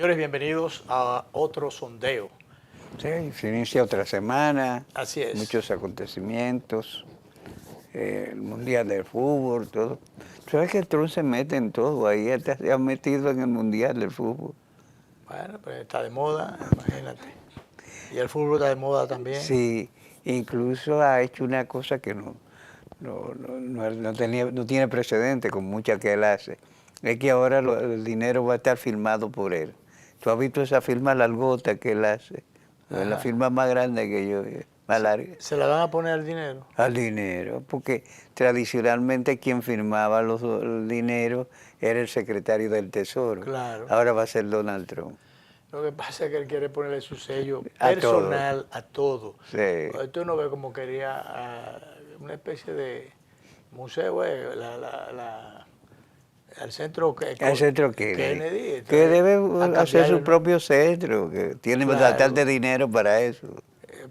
Señores, bienvenidos a otro sondeo. Sí, se inicia otra semana, Así es. muchos acontecimientos, el Mundial del Fútbol, todo. ¿Sabes que Trump se mete en todo? Ahí hasta se ha metido en el Mundial del Fútbol. Bueno, pues está de moda, imagínate. Y el fútbol está de moda también. Sí, incluso ha hecho una cosa que no tiene precedente con muchas que él hace. Es que ahora el dinero va a estar firmado por él. ¿Tú has visto esa firma largota que él hace? Es la Ajá. firma más grande que yo, más larga. ¿Se la van a poner al dinero? Al dinero, porque tradicionalmente quien firmaba el dinero era el secretario del Tesoro. Claro. Ahora va a ser Donald Trump. Lo que pasa es que él quiere ponerle su sello A todo. personal a todo. Sí. Esto no ve como quería una especie de museo, el centro El centro Kennedy, que entonces, debe a hacer cambiarle, su ¿no? propio centro, que tiene bastante dinero para eso.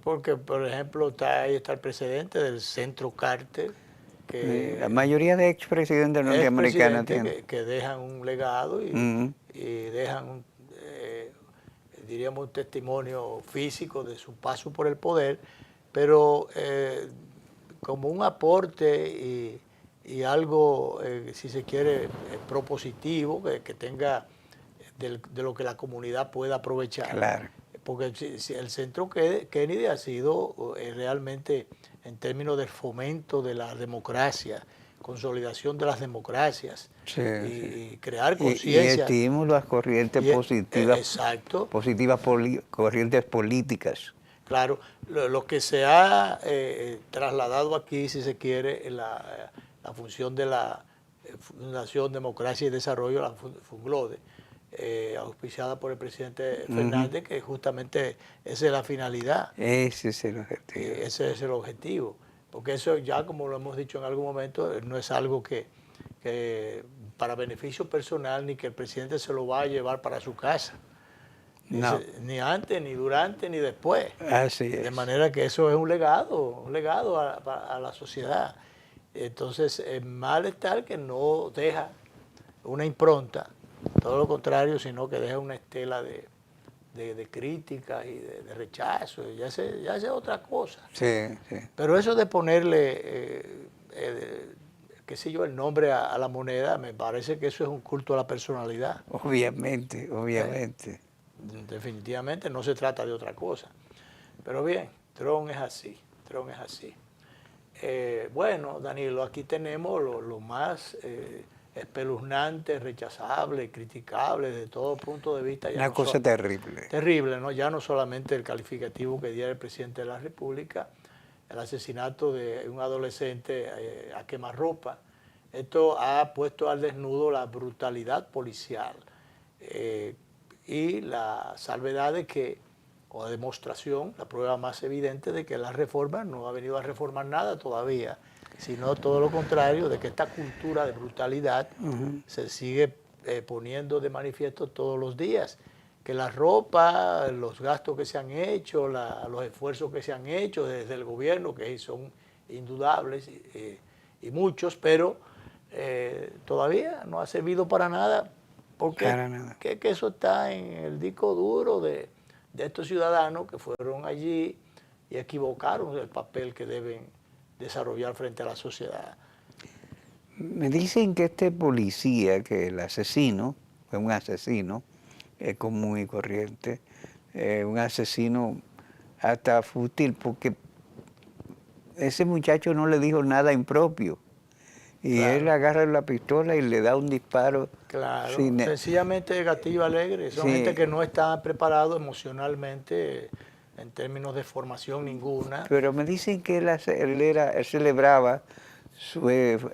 Porque, por ejemplo, ahí está el presidente del Centro Carter, La que mayoría de expresidentes es norteamericanos presidente tienen. que dejan un legado Ujú. y dejan, diríamos, un testimonio físico de su paso por el poder, pero como un aporte y algo, si se quiere, propositivo, que tenga de lo que la comunidad pueda aprovechar. Claro. Porque si el centro Kennedy ha sido realmente, en términos del fomento de la democracia, consolidación de las democracias, Sí, y crear y conciencia. estímulo a corrientes positivas, Exacto. corrientes políticas. Claro, lo que se ha trasladado aquí, si se quiere, la función de la Fundación Democracia y Desarrollo, la FUNGLODE, auspiciada por el presidente Fernández, que justamente esa es la finalidad. Ese es el objetivo. Ese es el objetivo. Porque eso ya, como lo hemos dicho en algún momento, no es algo que para beneficio personal, ni que el presidente se lo va a llevar para su casa. No. Ni antes, ni durante, ni después. Así es. De manera que eso es un legado a la sociedad. Entonces, el mal está el que no deja una impronta, todo lo contrario, sino que deja una estela de críticas y de rechazo, ya es otra cosa. Sí, sí. Pero eso de ponerle, qué sé yo, el nombre a la moneda, me parece que eso es un culto a la personalidad. Obviamente, obviamente. Definitivamente no se trata de otra cosa. Pero bien, Trump es así, Trump es así. Bueno, Danilo, aquí tenemos lo más espeluznante, rechazable, criticable de todo punto de vista. Una cosa terrible. Terrible, ¿no? Ya no solamente el calificativo que diera el presidente de la República, el asesinato de un adolescente a quemarropa. Esto ha puesto al desnudo la brutalidad policial y la salvedad de que, o demostración, la prueba más evidente de que la reforma no ha venido a reformar nada todavía, sino todo lo contrario, de que esta cultura de brutalidad se sigue poniendo de manifiesto todos los días. Que la ropa, los gastos que se han hecho, los esfuerzos que se han hecho desde el gobierno, que son indudables y muchos, pero todavía no ha servido para nada, porque que eso está en el disco duro de estos ciudadanos que fueron allí y equivocaron el papel que deben desarrollar frente a la sociedad. Me dicen que este policía, que el asesino, fue un asesino, es común y corriente, un asesino hasta fútil, porque ese muchacho no le dijo nada impropio. Y Claro. él agarra la pistola y le da un disparo. Claro, sencillamente gatillo alegre. Son gente que no está preparado emocionalmente en términos de formación ninguna. Pero me dicen que él celebraba su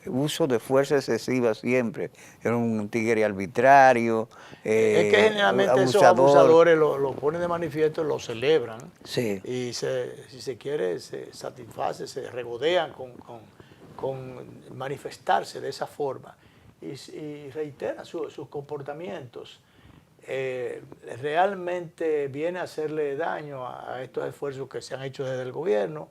uso de fuerza excesiva siempre. Era un tigre arbitrario, es que generalmente abusador. Esos abusadores lo ponen de manifiesto, lo celebran. Sí. Y si se quiere, se satisface, se regodean con manifestarse de esa forma. Y reitera sus comportamientos. Realmente viene a hacerle daño a estos esfuerzos que se han hecho desde el gobierno.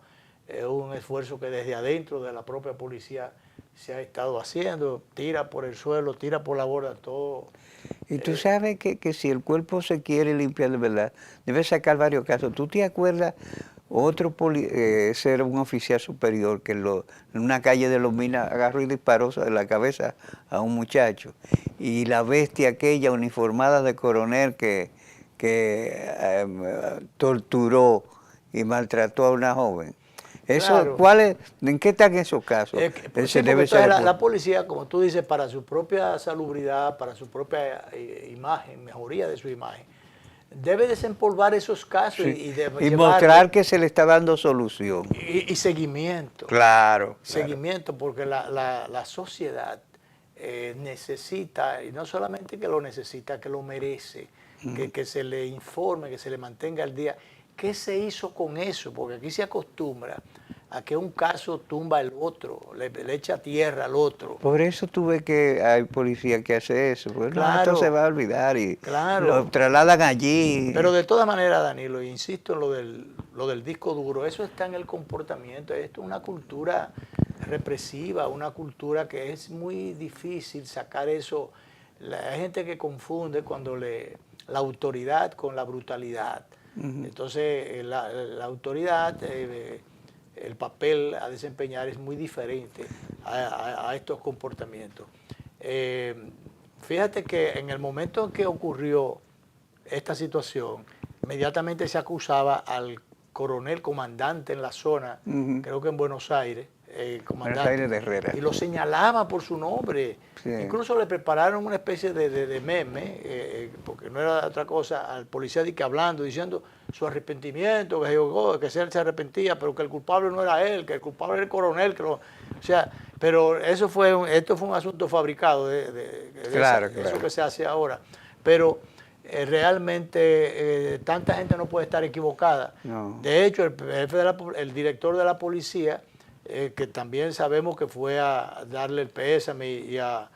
Un esfuerzo que desde adentro de la propia policía se ha estado haciendo, tira por el suelo, tira por la borda todo. Y tú sabes que si el cuerpo se quiere limpiar de verdad, debe sacar varios casos. ¿Tú te acuerdas otro ser un oficial superior que en una calle de Los Minas agarró y disparó de la cabeza a un muchacho? Y la bestia aquella uniformada de coronel que torturó y maltrató a una joven. Eso, Claro. ¿En qué están esos casos? Sí, porque entonces la policía, como tú dices, para su propia salubridad, para su propia imagen, mejoría de su imagen, debe desempolvar esos casos sí, y mostrar que se le está dando solución. Y seguimiento. Claro. Seguimiento, porque la sociedad necesita, y no solamente que lo necesita, que lo merece, que se le informe, que se le mantenga al día. ¿Qué se hizo con eso? Porque aquí se acostumbra a que un caso tumba al otro, le echa tierra al otro. Por eso tuve que hay policía que hace eso, porque claro, no, esto se va a olvidar y claro. Lo trasladan allí. Pero de todas maneras, Danilo, insisto en lo del disco duro, eso está en el comportamiento, esto es una cultura represiva, una cultura que es muy difícil sacar eso. Hay gente que confunde cuando la autoridad con la brutalidad. Entonces, la autoridad, el papel a desempeñar es muy diferente a estos comportamientos. Fíjate que en el momento en que ocurrió esta situación, inmediatamente se acusaba al coronel comandante en la zona, creo que en Buenos Aires, comandante, Buenos Aires de Herrera. Y lo señalaba por su nombre. Sí. Incluso le prepararon una especie de meme, porque no era otra cosa, al policía de que hablando, diciendo su arrepentimiento, que él se arrepentía, pero que el culpable no era él, que el culpable era el coronel. O sea, pero esto fue un asunto fabricado claro. eso que se hace ahora. Pero realmente tanta gente no puede estar equivocada. No. De hecho, el director de la policía, que también sabemos que fue a darle el pésame y a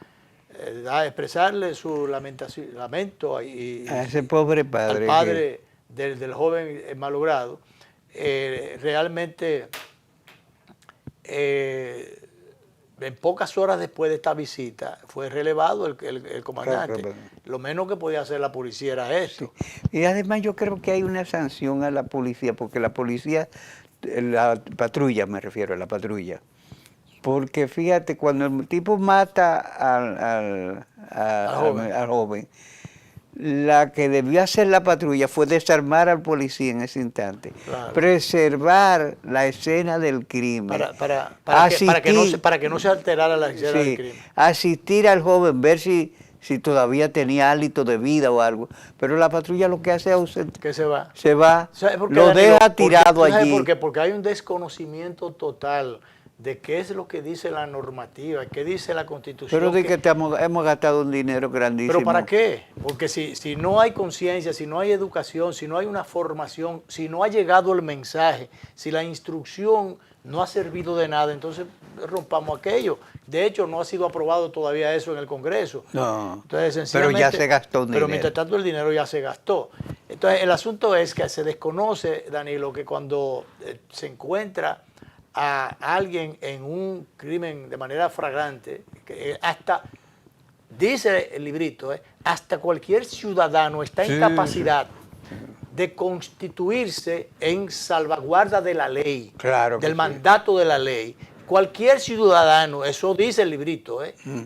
expresarle su lamento a ese pobre padre, al padre del joven malogrado, realmente en pocas horas después de esta visita fue relevado el comandante. Claro. Lo menos que podía hacer la policía era eso. Sí. Y además yo creo que hay una sanción a la policía, porque la policía, la patrulla me refiero, a la patrulla. Porque fíjate, cuando el tipo mata al joven, la que debió hacer la patrulla fue desarmar al policía en ese instante, claro. Preservar la escena del crimen, para que no se alterara la escena del crimen, asistir al joven, ver si todavía tenía hálito de vida o algo, pero la patrulla lo que hace es ausentar. Que se va. Se va, lo deja tirado allí. ¿Por qué? Porque hay un desconocimiento total de qué es lo que dice la normativa, qué dice la Constitución. Pero de que hemos gastado un dinero grandísimo. ¿Pero para qué? Porque si no hay conciencia, si no hay educación, si no hay una formación, si no ha llegado el mensaje, si la instrucción no ha servido de nada, entonces rompamos aquello. De hecho, no ha sido aprobado todavía eso en el Congreso. No, entonces, pero ya se gastó un dinero. Pero mientras tanto el dinero ya se gastó. Entonces, el asunto es que se desconoce, Danilo, que cuando se encuentra a alguien en un crimen de manera flagrante, que hasta, dice el librito, hasta cualquier ciudadano está en capacidad de constituirse en salvaguarda de la ley, claro del mandato de la ley. Cualquier ciudadano, eso dice el librito,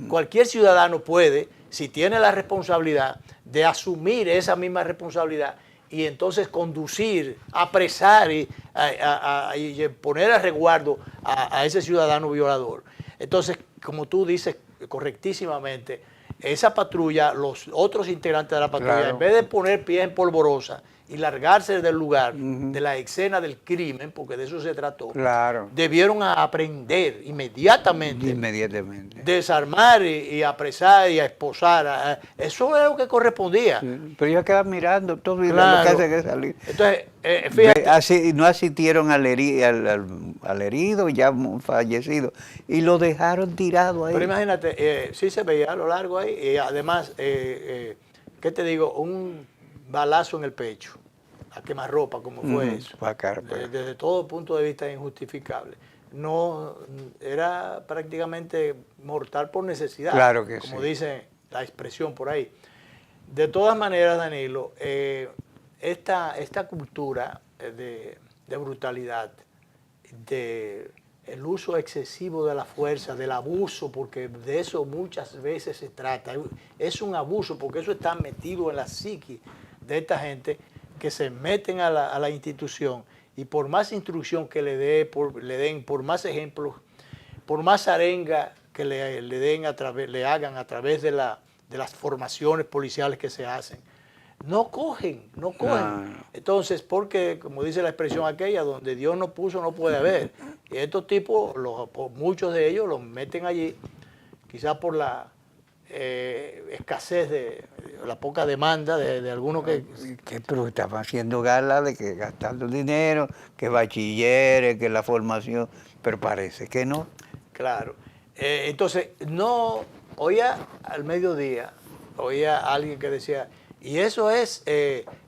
cualquier ciudadano puede, si tiene la responsabilidad de asumir esa misma responsabilidad y entonces conducir, apresar y poner a resguardo a ese ciudadano violador. Entonces, como tú dices correctísimamente, esa patrulla, los otros integrantes de la patrulla, claro, en vez de poner pies en polvorosa y largarse del lugar, de la escena del crimen, porque de eso se trató, claro, debieron aprender inmediatamente, desarmar y apresar y a esposar. Eso es lo que correspondía. Sí, pero ellos quedan mirando todo y claro, lo que hace que salir. Entonces, fíjate, no asistieron al herido, ya fallecido, y lo dejaron tirado ahí. Pero imagínate, sí se veía a lo largo ahí, y además, ¿qué te digo? Un balazo en el pecho, a quemarropa, como fue eso. Desde todo punto de vista injustificable. No, era prácticamente mortal por necesidad, claro que como sí, dice la expresión por ahí. De todas maneras, Danilo, esta cultura de brutalidad, de el uso excesivo de la fuerza, del abuso, porque de eso muchas veces se trata. Es un abuso porque eso está metido en la psiqui de esta gente que se meten a la institución y por más instrucción que le den, por más ejemplos, por más arenga que le hagan a través de las formaciones policiales que se hacen, no cogen. No. Entonces, porque, como dice la expresión aquella, donde Dios no puso, no puede haber. Y estos tipos, muchos de ellos los meten allí, quizás por la escasez la poca demanda de algunos que... Pero estaban haciendo gala de que gastando dinero, que bachilleres, que la formación, pero parece que no. Claro. Entonces, no, oía al mediodía, oía a alguien que decía... Y eso es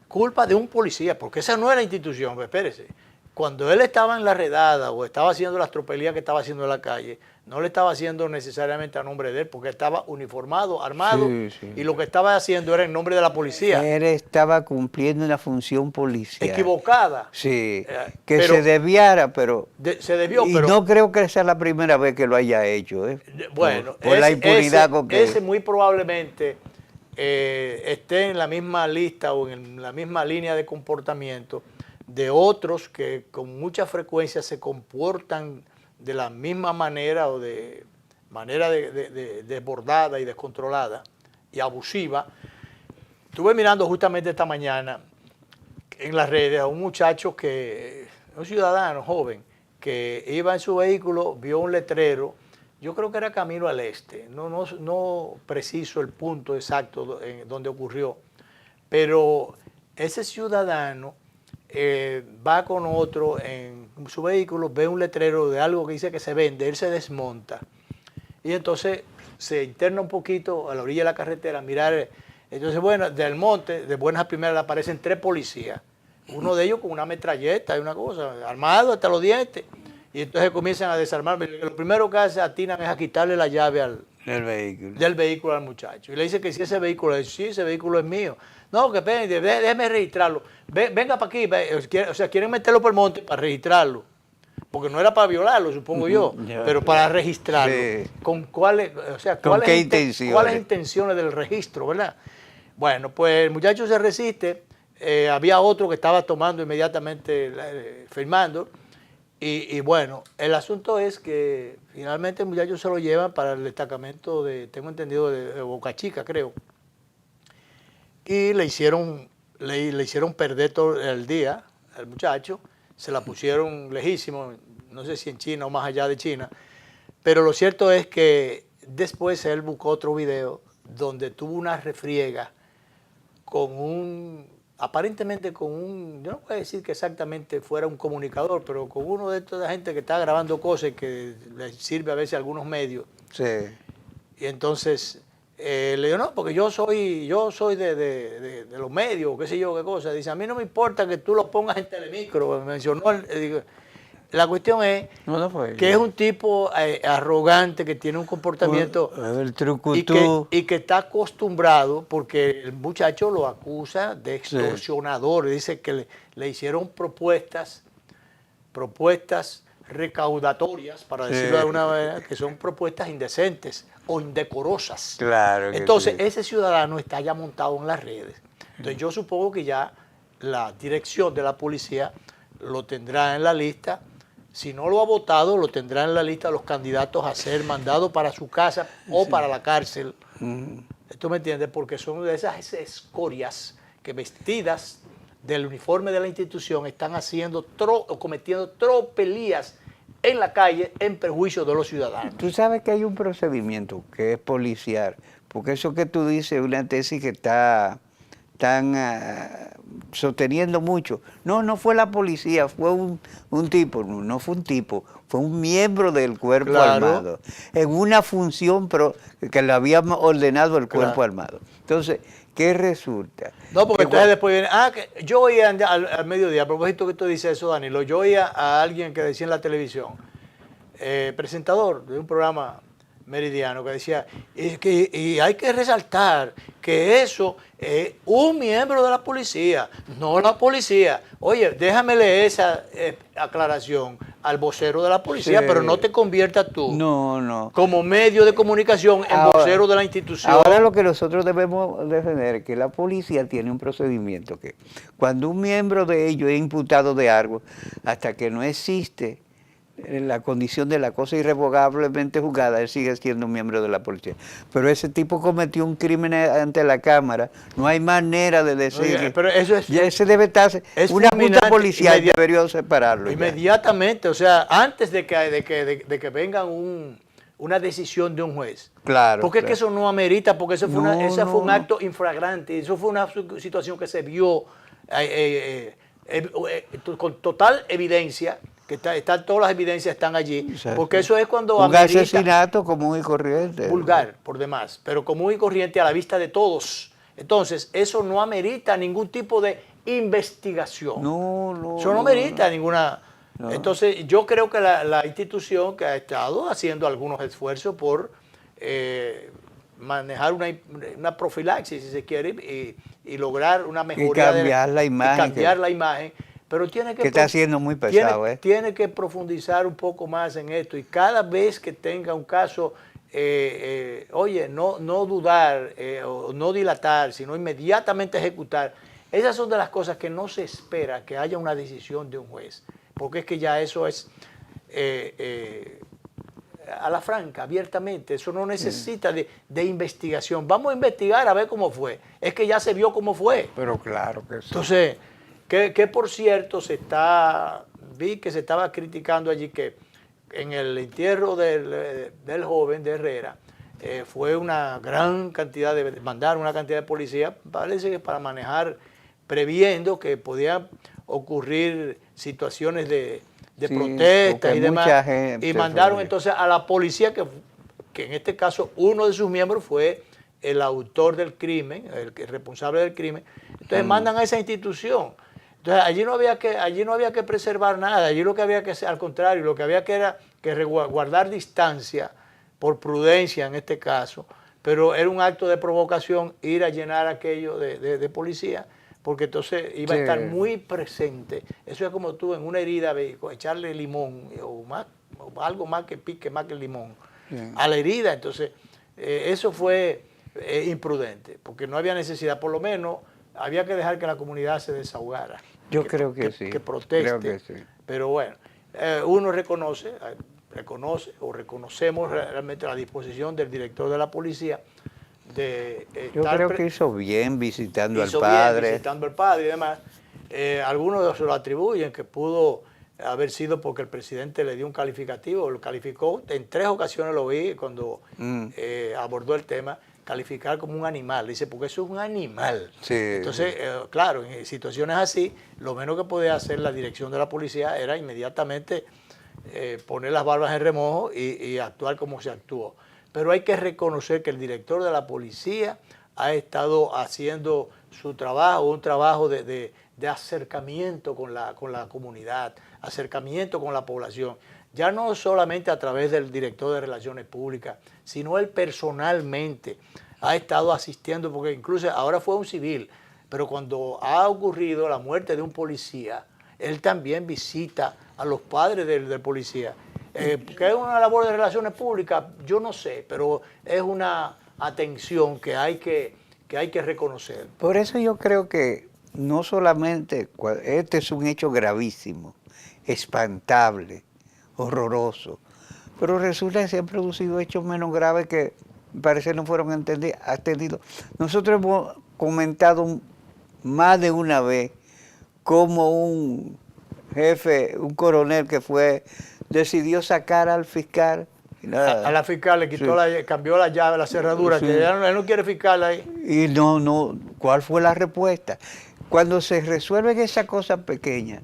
culpa de un policía, porque esa no es la institución, pues espérese. Cuando él estaba en la redada o estaba haciendo las tropelías que estaba haciendo en la calle, no le estaba haciendo necesariamente a nombre de él, porque estaba uniformado, armado, sí. Y lo que estaba haciendo era en nombre de la policía. Él estaba cumpliendo una función policial. Equivocada. Sí, que se desviara, pero... se desvió, y pero... no creo que sea la primera vez que lo haya hecho, Bueno, por la impunidad con que... Ese muy probablemente... esté en la misma lista o en la misma línea de comportamiento de otros que con mucha frecuencia se comportan de la misma manera o de manera desbordada y descontrolada y abusiva. Estuve mirando justamente esta mañana en las redes a un muchacho un ciudadano joven, que iba en su vehículo, vio un letrero. Yo creo que era camino al este, no preciso el punto exacto en donde ocurrió, pero ese ciudadano va con otro en su vehículo, ve un letrero de algo que dice que se vende, él se desmonta y entonces se interna un poquito a la orilla de la carretera a mirar. Entonces, bueno, del monte, de buenas a primeras le aparecen 3 policías, uno de ellos con una metralleta y una cosa, armado hasta los dientes. Y entonces comienzan a desarmar. Lo primero que atinan es a quitarle la llave del vehículo al muchacho. Y le dice que si ese vehículo es, sí, ese vehículo es mío. No, que déjeme registrarlo. Venga para aquí. O sea, quieren meterlo por el monte para registrarlo. Porque no era para violarlo, supongo yo, pero para registrarlo. Sí. ¿Cuáles intenciones del registro, verdad? Bueno, pues el muchacho se resiste. Había otro que estaba tomando inmediatamente, firmando. Y bueno, el asunto es que finalmente el muchacho se lo llevan para el destacamento tengo entendido, de Boca Chica, creo. Y le hicieron perder todo el día al muchacho, se la pusieron lejísimo, no sé si en China o más allá de China, pero lo cierto es que después él buscó otro video donde tuvo una refriega aparentemente con yo no puedo decir que exactamente fuera un comunicador, pero con uno de toda la gente que está grabando cosas que les sirve a veces a algunos medios. Sí. Y entonces le digo, no, porque yo soy de los medios, qué sé yo, qué cosa. Dice, a mí no me importa que tú lo pongas en Telemicro. Me mencionó, digo, la cuestión es que es un tipo arrogante, que tiene un comportamiento y que está acostumbrado, porque el muchacho lo acusa de extorsionador. Sí. Dice que le hicieron propuestas recaudatorias, para decirlo de alguna manera, que son propuestas indecentes o indecorosas. Claro. Entonces, ese ciudadano está ya montado en las redes. Entonces, yo supongo que ya la dirección de la policía lo tendrá en la lista. Si no lo ha votado, lo tendrá en la lista de los candidatos a ser mandados para su casa o para la cárcel. ¿Tú me entiendes? Porque son de esas escorias que, vestidas del uniforme de la institución, están cometiendo tropelías en la calle en perjuicio de los ciudadanos. Tú sabes que hay un procedimiento que es policial, porque eso que tú dices es una tesis que están sosteniendo mucho. No fue la policía, fue un tipo, no fue un tipo, fue un miembro del cuerpo armado, en una función que le había ordenado el cuerpo armado. Entonces, ¿qué resulta? No, porque entonces después viene, que yo oía al mediodía, a propósito que tú dices eso, Danilo, yo oía a alguien que decía en la televisión, presentador de un programa Meridiano, que decía, y hay que resaltar que eso es un miembro de la policía, no la policía. Oye, déjame leer esa aclaración al vocero de la policía, Sí. pero no te conviertas tú No. como medio de comunicación en vocero de la institución. Ahora lo que nosotros debemos defender es que la policía tiene un procedimiento que cuando un miembro de ellos es imputado de algo, hasta que no existe la condición de la cosa irrevocablemente juzgada, él sigue siendo miembro de la policía. Pero ese tipo cometió un crimen ante la Cámara, no hay manera de decir... Oye, pero eso es... Ya ese debe estar... Una junta policial debería separarlo. Inmediatamente, o sea, antes de que venga una decisión de un juez. Claro. Porque claro. es que eso no amerita, porque eso fue ese fue un acto infragrante, eso fue una situación que se vio con total evidencia, que todas las evidencias están allí, Exacto. porque eso es cuando un amerita, asesinato común y corriente. vulgar, por demás, pero común y corriente a la vista de todos. Entonces, eso no amerita ningún tipo de investigación. Eso no amerita ninguna... No. Entonces, yo creo que la institución que ha estado haciendo algunos esfuerzos por manejar una profilaxis, si se quiere, y lograr una mejoría. Y cambiar la imagen. Y cambiar la imagen. Pero tiene que está siendo muy pesado. Tiene que profundizar un poco más en esto. Y cada vez que tenga un caso, oye, no dudar o no dilatar, sino inmediatamente ejecutar. Esas son de las cosas que no se espera que haya una decisión de un juez. Porque es que ya eso es a la franca, abiertamente. Eso no necesita de investigación. Vamos a investigar a ver cómo fue. Es que ya se vio cómo fue. Pero claro que sí. Entonces, que por cierto, vi que se estaba criticando allí que en el entierro del joven de Herrera, fue una gran cantidad mandar una cantidad de policías, parece que para manejar, previendo que podían ocurrir situaciones de protestas y demás, y mandaron entonces a la policía, que en este caso uno de sus miembros fue el autor del crimen, el responsable del crimen. Entonces mandan a esa institución. Entonces allí no había que preservar nada, allí lo que había que hacer, al contrario, lo que había que era que guardar distancia, por prudencia en este caso, pero era un acto de provocación ir a llenar aquello de policía, porque entonces iba a estar muy presente. Eso es como tú en una herida, echarle limón o algo más que pique, más que el limón, a la herida. Entonces, eso fue imprudente, porque no había necesidad, por lo menos había que dejar que la comunidad se desahogara. Yo creo que sí. Que proteste. Creo que sí. Pero bueno, uno reconoce o reconocemos realmente la disposición del director de la policía yo creo que hizo bien visitando al padre. Visitando al padre y demás. Algunos se lo atribuyen que pudo haber sido porque el presidente le dio un calificativo, lo calificó, en 3 ocasiones lo vi cuando abordó el tema, calificar como un animal. Dice, porque eso es un animal. Sí, entonces, claro, en situaciones así, lo menos que podía hacer la dirección de la policía era inmediatamente poner las barbas en remojo y actuar como se actuó. Pero hay que reconocer que el director de la policía ha estado haciendo su trabajo, un trabajo de acercamiento con la comunidad, acercamiento con la población. Ya no solamente a través del director de Relaciones Públicas, sino él personalmente ha estado asistiendo, porque incluso ahora fue un civil, pero cuando ha ocurrido la muerte de un policía, él también visita a los padres del policía. Que es una labor de relaciones públicas, yo no sé, pero es una atención que hay que reconocer. Por eso yo creo que no solamente, este es un hecho gravísimo, espantable, horroroso, pero resulta que se han producido hechos menos graves que parece no fueron atendidos. Nosotros hemos comentado más de una vez cómo un jefe, un coronel que decidió sacar al fiscal. A la fiscal le quitó cambió la llave, la cerradura, que él no quiere fiscal ahí. Y ¿cuál fue la respuesta? Cuando se resuelven esas cosas pequeñas,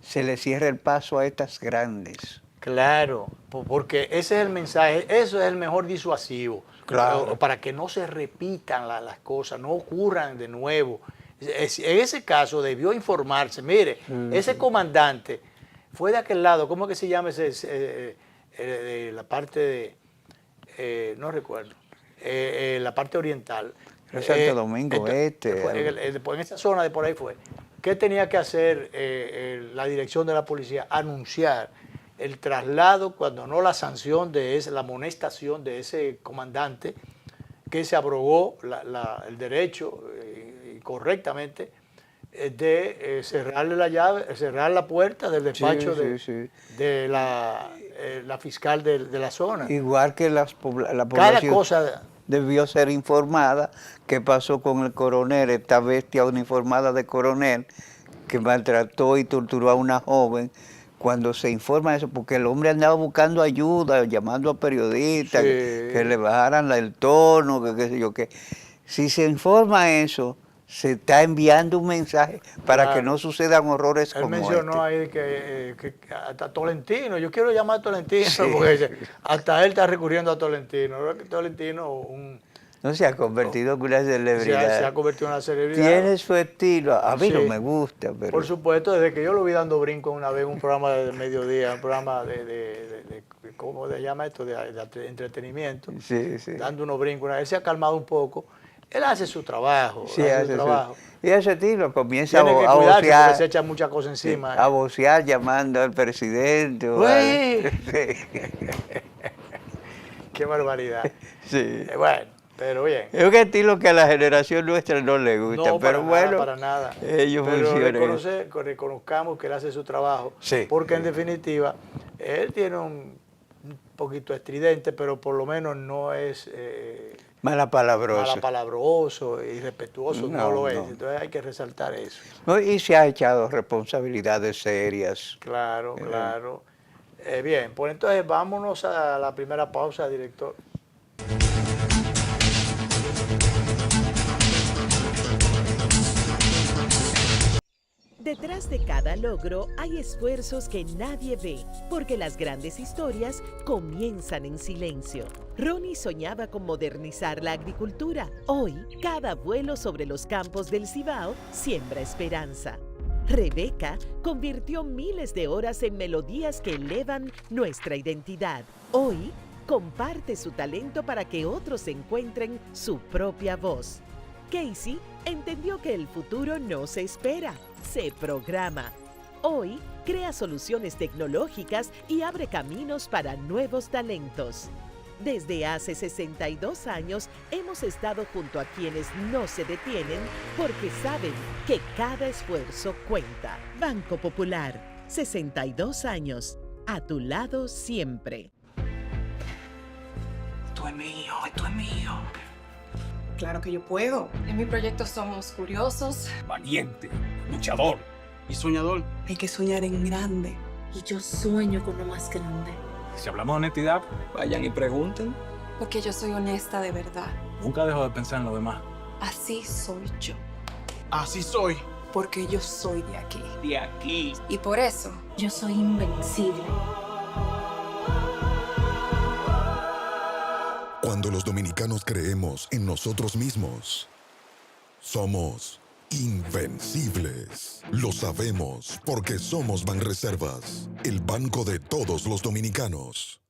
se le cierra el paso a estas grandes. Claro, porque ese es el mensaje, eso es el mejor disuasivo. Claro. Para que no se repitan las cosas, no ocurran de nuevo. En ese caso debió informarse. Mire, ese comandante fue de aquel lado, ¿cómo que se llama la parte no recuerdo, la parte oriental. Santo Domingo En esa zona de por ahí fue. ¿Qué tenía que hacer la dirección de la policía? Anunciar el traslado, cuando no la sanción la amonestación de ese comandante, que se abrogó el derecho correctamente de cerrarle la llave, cerrar la puerta del despacho de la fiscal de la zona. Igual que la población Cada cosa debió ser informada. ¿Qué pasó con el coronel, esta bestia uniformada de coronel que maltrató y torturó a una joven? Cuando se informa eso, porque el hombre andaba buscando ayuda, llamando a periodistas, que le bajaran el tono, que qué sé yo qué. Si se informa eso, se está enviando un mensaje para que no sucedan horrores como este. Él mencionó ahí que hasta Tolentino, yo quiero llamar a Tolentino, porque hasta él está recurriendo a Tolentino. Tolentino, no se ha convertido en una celebridad. Se ha convertido en una celebridad. Tiene su estilo, a mí no me gusta. Pero... Por supuesto, desde que yo lo vi dando brinco una vez en un programa de mediodía, un programa ¿cómo se llama esto? De entretenimiento, dando unos brincos. Él se ha calmado un poco. Él hace su trabajo. Y ese estilo comienza Tiene que a cuidarse vocear. porque se echa muchas cosas encima. A vocear llamando al presidente. Qué barbaridad. Sí. Bueno, pero bien. Es un estilo que a la generación nuestra no le gusta, pero bueno, para nada. Ellos funcionan. Reconozcamos que él hace su trabajo, sí, porque en definitiva, él tiene un poquito estridente, pero por lo menos no es malapalabroso, irrespetuoso, no lo es. Entonces hay que resaltar eso. Y se ha echado responsabilidades serias. Claro. Bien, pues entonces vámonos a la primera pausa, director. Detrás de cada logro hay esfuerzos que nadie ve, porque las grandes historias comienzan en silencio. Ronnie soñaba con modernizar la agricultura. Hoy, cada vuelo sobre los campos del Cibao siembra esperanza. Rebeca convirtió miles de horas en melodías que elevan nuestra identidad. Hoy, comparte su talento para que otros encuentren su propia voz. Casey entendió que el futuro no se espera, se programa. Hoy, crea soluciones tecnológicas y abre caminos para nuevos talentos. Desde hace 62 años hemos estado junto a quienes no se detienen porque saben que cada esfuerzo cuenta. Banco Popular, 62 años, a tu lado siempre. Esto es mío. Claro que yo puedo. En mi proyecto somos curiosos, Valiente, luchador y soñador. Hay que soñar en grande. Y yo sueño con lo más grande. Si hablamos de honestidad, vayan y pregunten. porque yo soy honesta de verdad. Nunca dejo de pensar en lo demás. Así soy yo. Así soy. Porque yo soy de aquí. De aquí. Y por eso, Yo soy invencible. Cuando los dominicanos creemos en nosotros mismos, somos invencibles. Lo sabemos porque somos Banreservas, el banco de todos los dominicanos.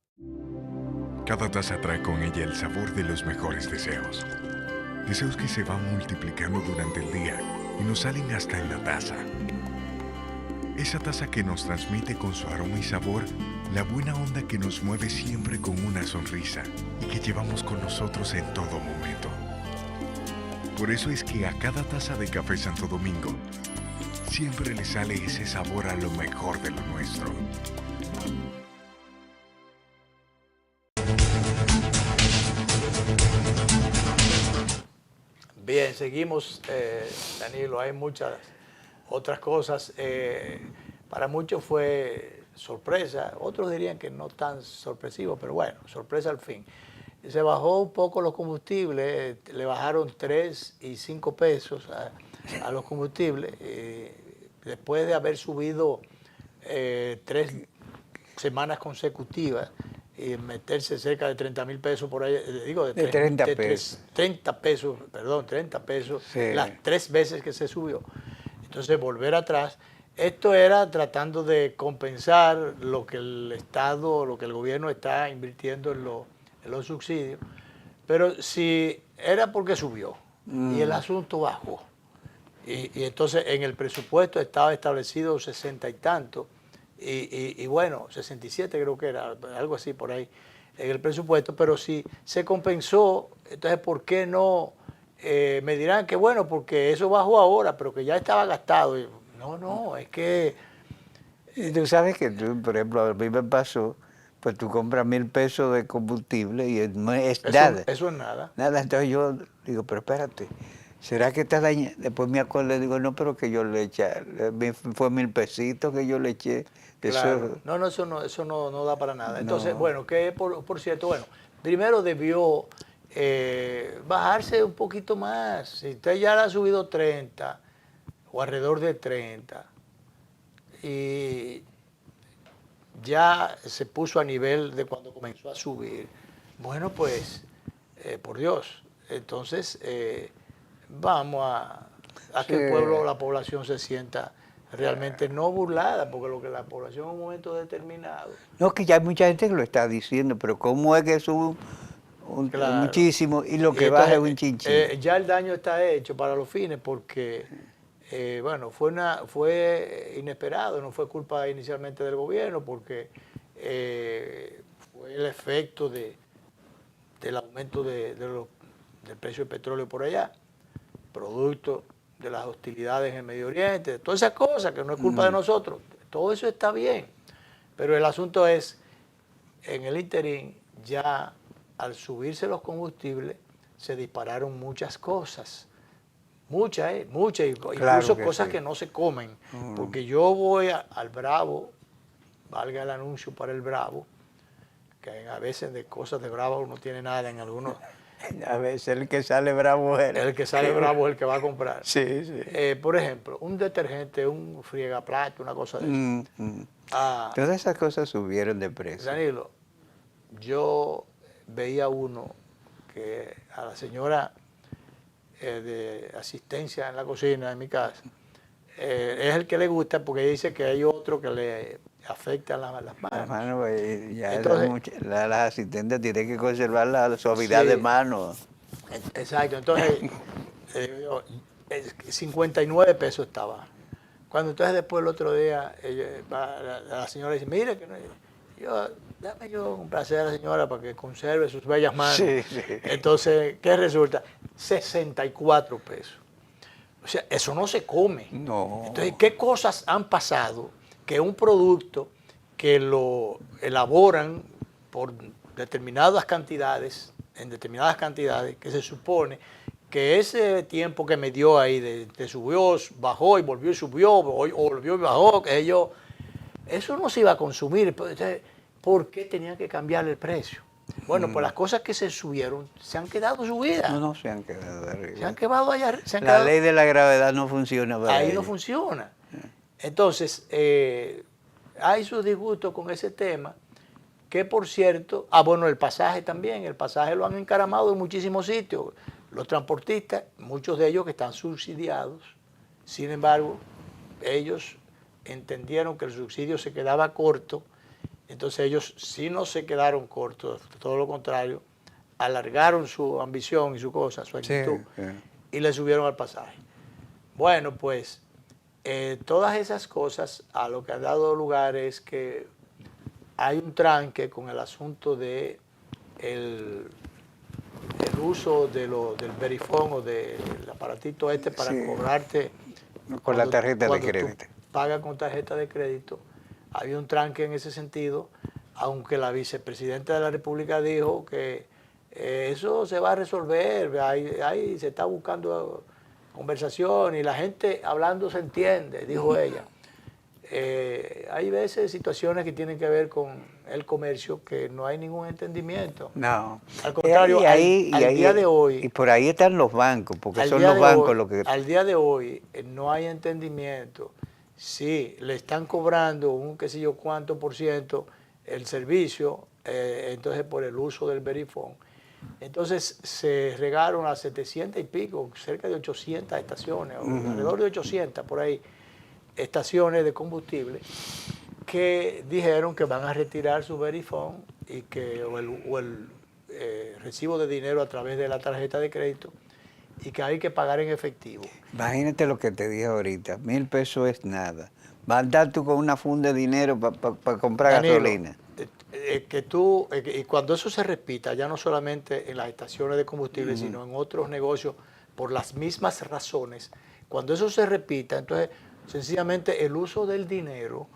Cada taza trae con ella el sabor de los mejores deseos. Deseos que se van multiplicando durante el día y nos salen hasta en la taza. Esa taza que nos transmite con su aroma y sabor la buena onda que nos mueve siempre con una sonrisa y que llevamos con nosotros en todo momento. Por eso es que a cada taza de Café Santo Domingo siempre le sale ese sabor a lo mejor de lo nuestro. Bien, seguimos, Danilo, hay muchas otras cosas. Para muchos fue sorpresa, otros dirían que no tan sorpresivo, pero bueno, sorpresa al fin. Se bajó un poco los combustibles, le bajaron 3 y 5 pesos a los combustibles, después de haber subido 3 semanas consecutivas y meterse cerca de 30,000 pesos por ahí, digo, de 30 pesos. 30 pesos, perdón, 30 pesos, sí. Las 3 veces que se subió. Entonces, volver atrás. Esto era tratando de compensar lo que el Estado, lo que el gobierno está invirtiendo los subsidios, pero si era porque subió y el asunto bajó. Y entonces en el presupuesto estaba establecido 60 y tanto, y bueno, 67 creo que era, algo así por ahí, en el presupuesto, pero si se compensó, entonces ¿por qué no? Me dirán que bueno, porque eso bajó ahora, pero que ya estaba gastado. Y no, es que... Y tú sabes que tú, por ejemplo, a mí me pasó, pues tú compras 1,000 pesos de combustible y no es nada. Eso es nada. Nada, entonces yo digo, pero espérate, ¿será que está dañado? Después me acuerdo y digo, no, pero que yo le eché, fue 1,000 pesitos que yo le eché. Claro. Eso, eso no da para nada. Entonces, No. bueno, que por cierto, bueno, primero debió bajarse un poquito más. Si usted ya le ha subido 30 o alrededor de 30 y ya se puso a nivel de cuando comenzó a subir, bueno, pues, por Dios, entonces vamos a que el pueblo, la población se sienta realmente no burlada, porque lo que la población en un momento determinado... No, que ya hay mucha gente que lo está diciendo, pero ¿cómo es que sube Claro. muchísimo y lo que Y baja es entonces, un chinchín? ya el daño está hecho para los fines porque, bueno, fue inesperado, no fue culpa inicialmente del gobierno porque fue el efecto del aumento del precio del petróleo por allá, producto de las hostilidades en el Medio Oriente, todas esas cosas que no es culpa de nosotros, todo eso está bien, pero el asunto es, en el interín, ya al subirse los combustibles, se dispararon muchas cosas, muchas, incluso cosas sí. que no se comen, porque yo voy al Bravo, valga el anuncio para el Bravo, que a veces de cosas de Bravo uno tiene nada en algunos... A veces el que sale bravo es El que sale bravo es el que va a comprar. Sí, sí. Por ejemplo, un detergente, un friegaplato, una cosa de eso. Todas esas cosas subieron de precio. Danilo, yo veía uno que a la señora de asistencia en la cocina en mi casa, es el que le gusta porque dice que hay otro que le afecta las manos. Las manos, ya Entonces, las asistentes tienen que conservar la suavidad sí, de mano. Exacto, entonces 59 pesos estaba. Cuando entonces después el otro día la señora dice, mire, que no, dame yo complacer a la señora para que conserve sus bellas manos. Sí, sí. Entonces, ¿qué resulta? 64 pesos. O sea, eso no se come. No. Entonces, ¿qué cosas han pasado que un producto que lo elaboran por determinadas cantidades, en determinadas cantidades, que se supone que ese tiempo que me dio ahí de subió, bajó y volvió y subió, o volvió y bajó, que eso no se iba a consumir. Entonces, ¿por qué tenían que cambiar el precio? Bueno, pues las cosas que se subieron se han quedado subidas. No se han quedado arriba. Se han quedado allá. La ley de la gravedad no funciona para ahí ellos. no funciona. Entonces, hay sus disgustos con ese tema, que por cierto, bueno, el pasaje también, el pasaje lo han encaramado en muchísimos sitios. Los transportistas, muchos de ellos que están subsidiados, sin embargo, ellos entendieron que el subsidio se quedaba corto, entonces ellos sí no se quedaron cortos, todo lo contrario, alargaron su ambición y su cosa, su actitud, Sí. y le subieron al pasaje. Bueno, pues todas esas cosas a lo que han dado lugar es que hay un tranque con el asunto de el uso del verifón o del aparatito para Sí. cobrarte Con la tarjeta de cuando tú crédito. pagas con tarjeta de crédito. Había un tranque en ese sentido, aunque la vicepresidenta de la República dijo que eso se va a resolver, ahí se está buscando conversación y la gente hablando se entiende, dijo ella. Hay veces situaciones que tienen que ver con el comercio que no hay ningún entendimiento. No. Al contrario, al día de hoy... Y por ahí están los bancos, porque son los bancos los que... Al día de hoy no hay entendimiento. Sí, le están cobrando un qué sé yo cuánto % el servicio, entonces por el uso del verifón. Entonces se regaron a 700 y pico, cerca de 800 estaciones, alrededor de 800 por ahí, estaciones de combustible que dijeron que van a retirar su verifón y que recibo de dinero a través de la tarjeta de crédito y que hay que pagar en efectivo. Imagínate lo que te dije ahorita, 1,000 pesos es nada. Vas a andar tú con una funda de dinero para comprar Danilo, gasolina. Y cuando eso se repita, ya no solamente en las estaciones de combustible, sino en otros negocios, por las mismas razones, cuando eso se repita, entonces sencillamente el uso del dinero,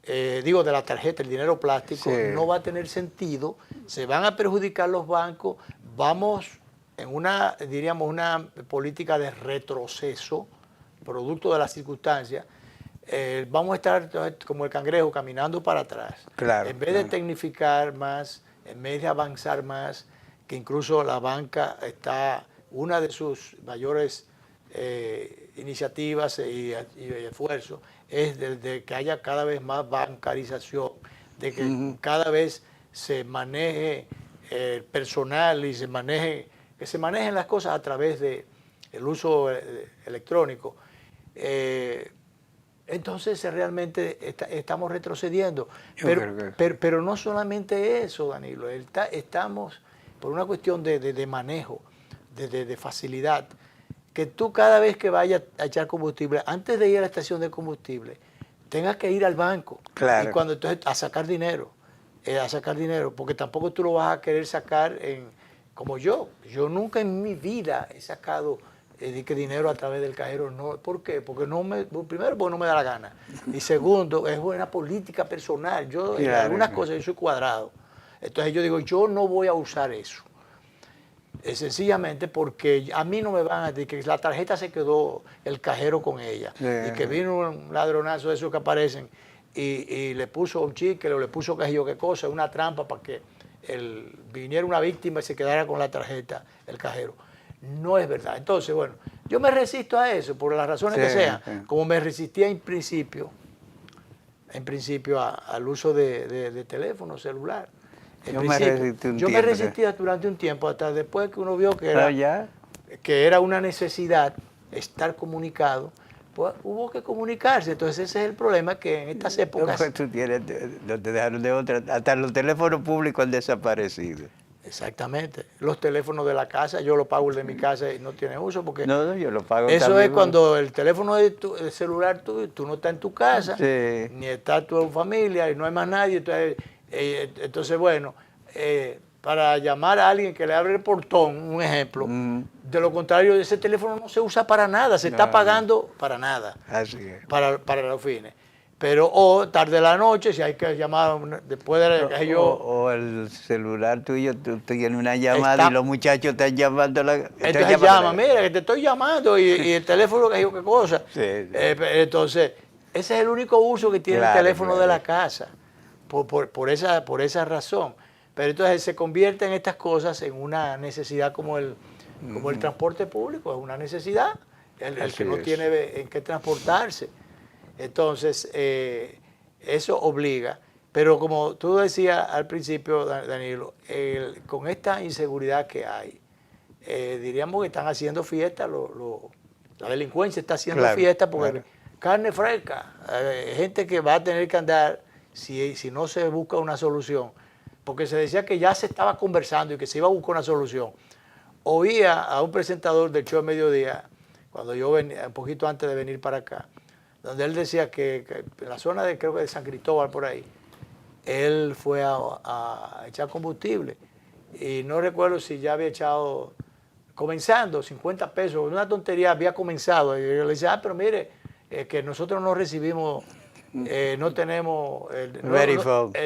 de la tarjeta, el dinero plástico, no va a tener sentido, se van a perjudicar los bancos, vamos en una política de retroceso, producto de las circunstancias. Vamos a estar como el cangrejo caminando para atrás. Claro, en vez de tecnificar más, en vez de avanzar más, que incluso la banca está, una de sus mayores iniciativas y esfuerzos es de que haya cada vez más bancarización, de que cada vez se maneje el personal y que se manejen las cosas a través del uso electrónico. Entonces realmente estamos retrocediendo. Pero no solamente eso, Danilo, estamos por una cuestión de manejo, de facilidad, que tú cada vez que vayas a echar combustible, antes de ir a la estación de combustible, tengas que ir al banco. Claro. Y cuando entonces a sacar dinero, porque tampoco tú lo vas a querer sacar como yo. Yo nunca en mi vida he sacado dinero a través del cajero. No, ¿por qué? Porque primero porque no me da la gana. Y segundo, es buena política personal. Yo en algunas cosas yo soy cuadrado. Entonces yo digo, yo no voy a usar eso. Sencillamente porque a mí no me van a decir que la tarjeta se quedó el cajero con ella. Y que vino un ladronazo de esos que aparecen y le puso un chicle o le puso qué sé yo qué cosa, una trampa para que viniera una víctima y se quedara con la tarjeta el cajero. No es verdad. Entonces, bueno, yo me resisto a eso por las razones que sean, como me resistía en principio al uso de teléfono celular. Yo me resistía durante un tiempo, hasta después que uno vio que era una necesidad estar comunicado, pues hubo que comunicarse. Entonces ese es el problema, que en estas épocas... Pues tú tienes, no te dejaron de otra, hasta los teléfonos públicos han desaparecido. Exactamente. Los teléfonos de la casa, yo lo pago el de mi casa y no tiene uso porque... No, yo lo pago eso también. Es cuando el teléfono de el celular tú no estás en tu casa, ni estás tú en familia y no hay más nadie. Entonces bueno, para llamar a alguien que le abre el portón, un ejemplo, de lo contrario, ese teléfono no se usa para nada, se está pagando para nada, para los fines. Pero tarde de la noche, si hay que llamar después de o el celular tuyo, tú tienes una llamada y los muchachos están llamando. Entonces llama, mira, que te estoy llamando y el teléfono, que qué cosa. Entonces, ese es el único uso que tiene el teléfono de la casa, por esa razón. Pero entonces se convierte en estas cosas en una necesidad como el transporte público, es una necesidad, el que no tiene en qué transportarse. Entonces, eso obliga. Pero como tú decías al principio, Danilo, con esta inseguridad que hay, diríamos que están haciendo fiesta, la delincuencia está haciendo fiesta porque carne fresca, gente que va a tener que andar si no se busca una solución. Porque se decía que ya se estaba conversando y que se iba a buscar una solución. Oía a un presentador del show de mediodía, cuando yo venía, un poquito antes de venir para acá, donde él decía que en la zona creo que de San Cristóbal, por ahí, él fue a echar combustible y no recuerdo si ya había echado, comenzando, 50 pesos, una tontería, había comenzado. Y yo le decía, pero mire, que nosotros no recibimos, no tenemos,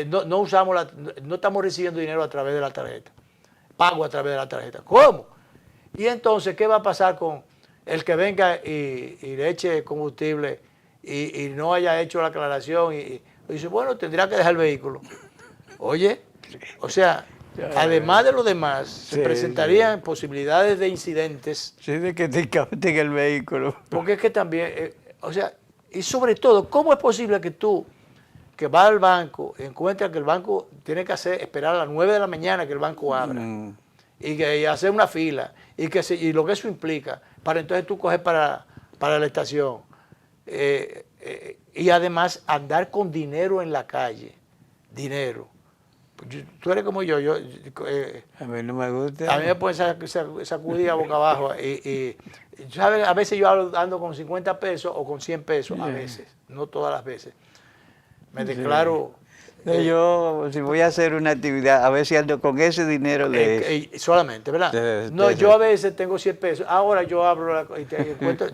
no usamos, no estamos recibiendo dinero a través de la tarjeta, pago a través de la tarjeta. ¿Cómo? Y entonces, ¿qué va a pasar con el que venga y le eche combustible y no haya hecho la aclaración y dice, bueno, tendrá que dejar el vehículo? Oye, o sea, además de lo demás, se presentarían posibilidades de incidentes. Sí, de que te incauten el vehículo. Porque es que también, o sea, y sobre todo, ¿cómo es posible que tú, que vas al banco, encuentras que el banco tiene que esperar a las 9 de la mañana que el banco abra y hacer una fila y lo que eso implica, para entonces tú coges para la estación? Y además andar con dinero en la calle, dinero. Tú eres como yo A mí no me gusta. a mí me pueden sacudir a boca abajo y ¿sabes? A veces yo ando con 50 pesos o con 100 pesos, a veces, no todas las veces. Me declaro... No, yo, si voy a hacer una actividad, a veces ando con ese dinero solamente, ¿verdad? No, yo a veces tengo 100 pesos. Ahora yo abro y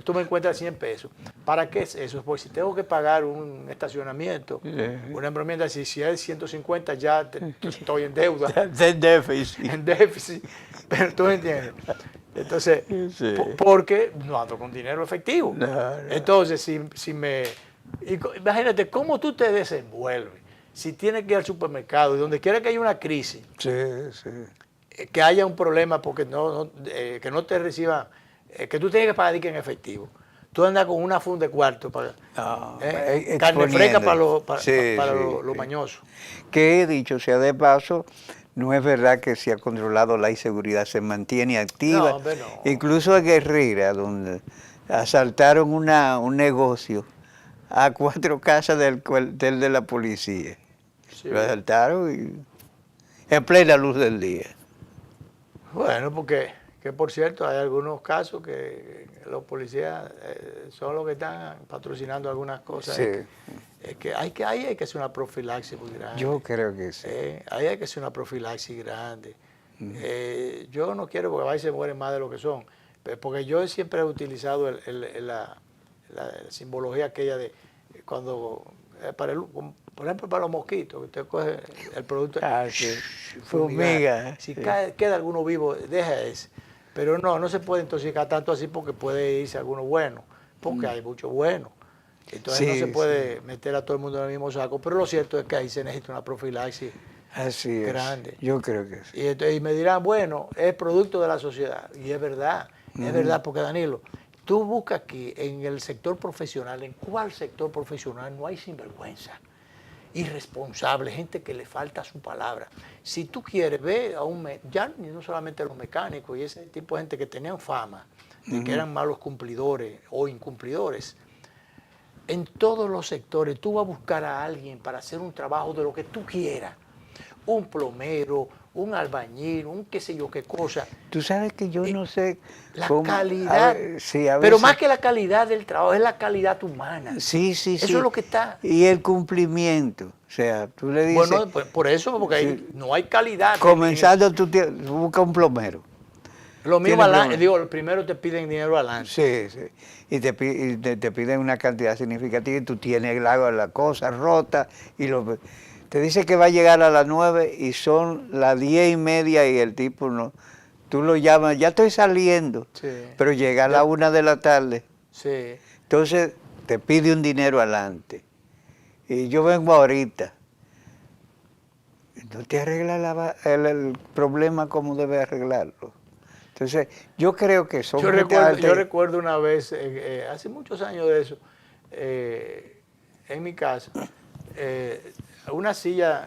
tú me encuentras 100 pesos. ¿Para qué es eso? Porque si tengo que pagar un estacionamiento, una encomienda, si es 150 ya estoy en deuda. En déficit. En déficit. Pero tú me entiendes. Entonces, porque no ando con dinero efectivo. Entonces, imagínate cómo tú te desenvuelves. Si tienes que ir al supermercado y donde quiera que haya una crisis, que haya un problema porque que no te reciban, que tú tienes que pagar en efectivo. Tú andas con una funda de cuarto para carne fresca para los mañosos. Que he dicho, sea de paso, no es verdad que se ha controlado la inseguridad, se mantiene activa. No, hombre, no. Incluso en Herrera, donde asaltaron un negocio a 4 casas del cuartel de la policía. Sí. Lo asaltaron y en plena luz del día. Bueno, porque que por cierto hay algunos casos que los policías son los que están patrocinando algunas cosas. Sí. Hay que hacer una profilaxis muy grande. Yo creo que sí. Ahí hay que hacer una profilaxis grande. Yo no quiero porque a veces se mueren más de lo que son. Porque yo siempre he utilizado la simbología aquella de cuando, por ejemplo, para los mosquitos, que usted coge el producto, fumiga. Si queda alguno vivo, deja ese. Pero no se puede intoxicar tanto así porque puede irse alguno bueno, porque hay mucho bueno. Entonces no se puede meter a todo el mundo en el mismo saco. Pero lo cierto es que ahí se necesita una profilaxis grande. Yo creo que sí. Y me dirán, bueno, es producto de la sociedad. Y es verdad, porque Danilo, tú buscas aquí en el sector profesional, ¿en cuál sector profesional no hay sinvergüenza? Irresponsable, gente que le falta su palabra. Si tú quieres, ve a ya no solamente a los mecánicos y ese tipo de gente que tenían fama de que eran malos cumplidores o incumplidores. En todos los sectores tú vas a buscar a alguien para hacer un trabajo de lo que tú quieras. Un plomero, un albañil, un qué sé yo qué cosa. Tú sabes que yo no sé la cómo, calidad, pero veces, más que la calidad del trabajo, es la calidad humana. Sí. Eso es lo que está. Y el cumplimiento. O sea, tú le dices... Bueno, pues por eso, porque no hay calidad. Comenzando, tú buscas un plomero. Lo mismo, primero te piden dinero adelante. Sí. Y te piden una cantidad significativa y tú tienes la cosa rota y te dice que va a llegar a las 9 y son las 10:30 y el tipo no. Tú lo llamas, ya estoy saliendo, pero llega a las 1 de la tarde. Sí. Entonces te pide un dinero adelante. Y yo vengo ahorita. No te arregla el problema como debe arreglarlo. Entonces, yo creo que son... Yo recuerdo una vez, hace muchos años de eso, en mi casa, una silla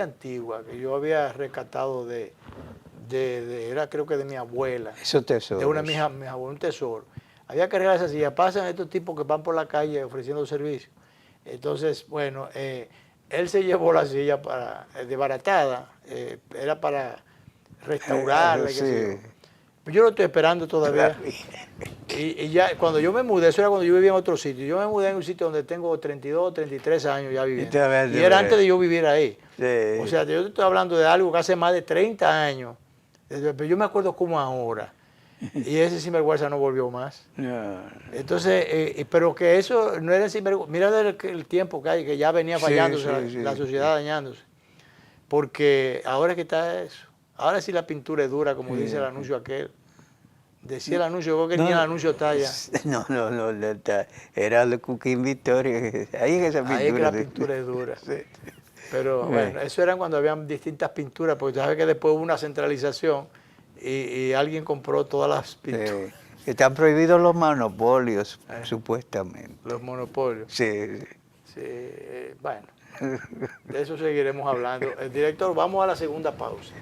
antigua que yo había rescatado era creo que de mi abuela. Eso tesoro. De una mi abuela, un tesoro. Había que arreglar esa silla. Pasan estos tipos que van por la calle ofreciendo servicios. Entonces, bueno, él se llevó la silla desbaratada, era para restaurarla. Yo lo estoy esperando todavía. Y ya, cuando yo me mudé, eso era cuando yo vivía en otro sitio. Yo me mudé en un sitio donde tengo 32, 33 años ya viviendo. Y era antes de yo vivir ahí. Sí. O sea, yo te estoy hablando de algo que hace más de 30 años. Pero yo me acuerdo como ahora. Y ese sinvergüenza no volvió más. Entonces, pero que eso no era sinvergüenza. Mira el tiempo que hay, que ya venía fallándose la sociedad dañándose. Porque ahora que está eso. Ahora sí la pintura es dura, como dice el anuncio aquel. Decía el anuncio, yo creo que ni el anuncio está ya. No, era el Cuquín Victoria. Ahí es que la pintura es dura. Pero bueno, eso era cuando habían distintas pinturas, porque sabes que después hubo una centralización y alguien compró todas las pinturas. Están prohibidos los monopolios, supuestamente. Los monopolios. Sí. Bueno, de eso seguiremos hablando. Director, vamos a la segunda pausa.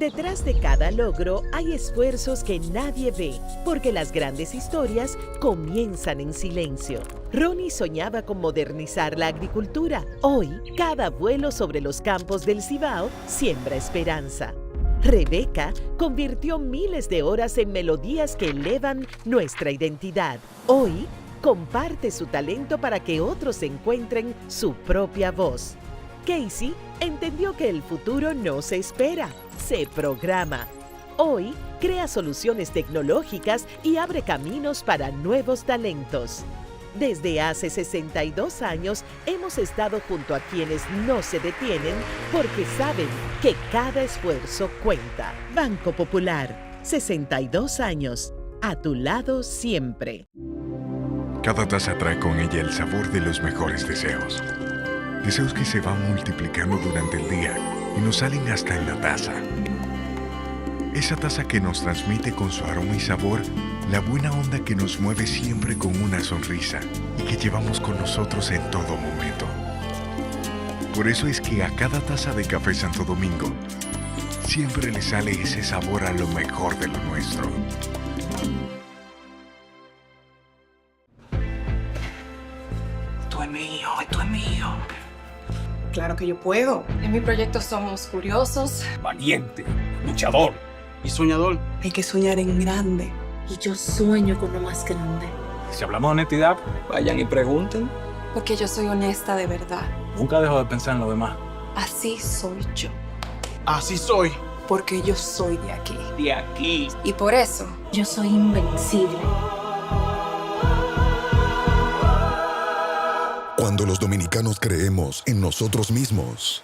Detrás de cada logro hay esfuerzos que nadie ve, porque las grandes historias comienzan en silencio. Ronnie soñaba con modernizar la agricultura. Hoy, cada vuelo sobre los campos del Cibao siembra esperanza. Rebeca convirtió miles de horas en melodías que elevan nuestra identidad. Hoy, comparte su talento para que otros encuentren su propia voz. Casey entendió que el futuro no se espera, se programa. Hoy, crea soluciones tecnológicas y abre caminos para nuevos talentos. Desde hace 62 años hemos estado junto a quienes no se detienen porque saben que cada esfuerzo cuenta. Banco Popular, 62 años, a tu lado siempre. Cada taza trae con ella el sabor de los mejores deseos. Deseos que se van multiplicando durante el día y nos salen hasta en la taza. Esa taza que nos transmite con su aroma y sabor la buena onda que nos mueve siempre con una sonrisa y que llevamos con nosotros en todo momento. Por eso es que a cada taza de café Santo Domingo siempre le sale ese sabor a lo mejor de lo nuestro. Esto es mío, esto es mío. Claro que yo puedo. En mi proyecto somos curiosos. Valiente, luchador y soñador. Hay que soñar en grande. Y yo sueño con lo más grande. Si hablamos de honestidad, vayan y pregunten. Porque yo soy honesta de verdad. Nunca dejo de pensar en lo demás. Así soy yo. Así soy. Porque yo soy de aquí. De aquí. Y por eso, Yo soy invencible. Cuando los dominicanos creemos en nosotros mismos,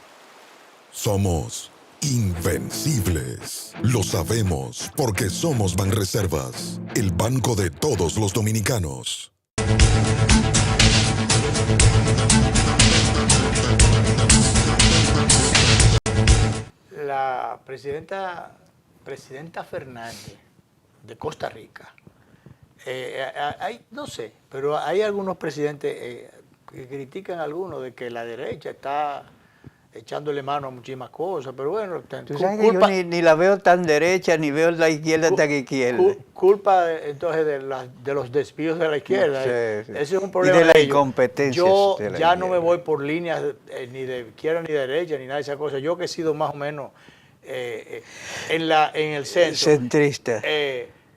somos invencibles. Lo sabemos porque somos Banreservas, el banco de todos los dominicanos. La presidenta Fernández de Costa Rica, no sé, pero hay algunos presidentes que critican a algunos de que la derecha está echándole mano a muchísimas cosas, pero bueno, Tú sabes que yo ni la veo tan derecha, ni veo la izquierda tan izquierda. Culpa entonces de los desvíos de la izquierda. Sí, sí. Ese es un problema Y de la ellos. incompetencia. Yo de la ya no me izquierda. voy por líneas ni de izquierda ni de derecha, ni nada de esas cosas. Yo que he sido más o menos en el centro. Centrista.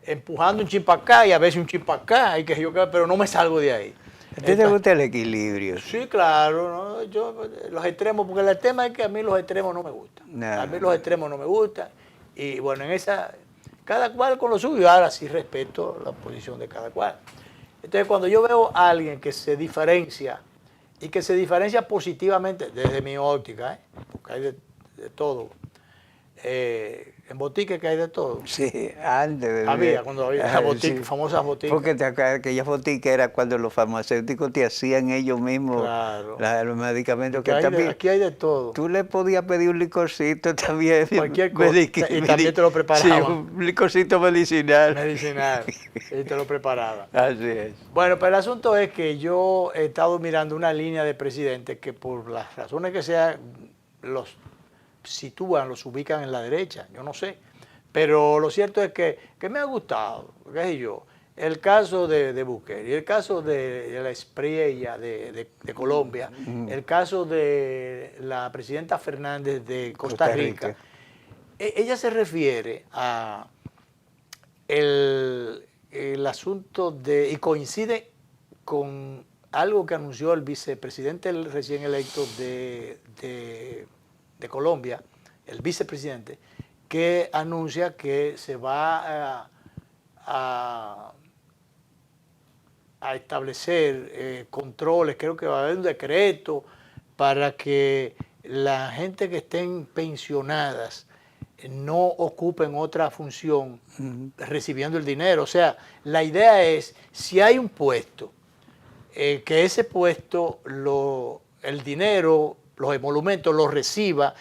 Empujando un chin para acá y a veces un chin para acá, y que yo, pero no me salgo de ahí. ¿A ti te gusta el equilibrio? Sí, claro, ¿no? Yo, los extremos, porque el tema es que a mí los extremos no me gustan. No. A mí los extremos no me gustan. Y bueno, en esa, cada cual con lo suyo, ahora sí respeto la posición de cada cual. Entonces, cuando yo veo a alguien que se diferencia, y que se diferencia positivamente, desde mi óptica, porque hay de todo, en botique que hay de todo. Sí, antes. Cuando había las boutiques, famosas boutiques. Porque te acuerdas que aquella botica era cuando los farmacéuticos te hacían ellos mismos Claro. los medicamentos Que que hay también. aquí hay de todo. Tú le podías pedir un licorcito también. Cualquier cosa, y también te lo preparaban. Sí, un licorcito medicinal. Medicinal, y te lo preparaba. Así es. Bueno, pero el asunto es que yo he estado mirando una línea de presidentes que por las razones que sean, los sitúan, los ubican en la derecha, yo no sé. Pero lo cierto es que me ha gustado, qué sé yo, el caso de Bukele, el caso de la Espriella de Colombia, el caso de la presidenta Fernández de Costa Rica. Ella se refiere a el asunto y coincide con algo que anunció el vicepresidente el recién electo de Colombia, el vicepresidente, que anuncia que se va a establecer controles, creo que va a haber un decreto para que la gente que estén pensionadas no ocupen otra función recibiendo el dinero. O sea, la idea es, si hay un puesto, que ese puesto, el dinero, los emolumentos, los reciba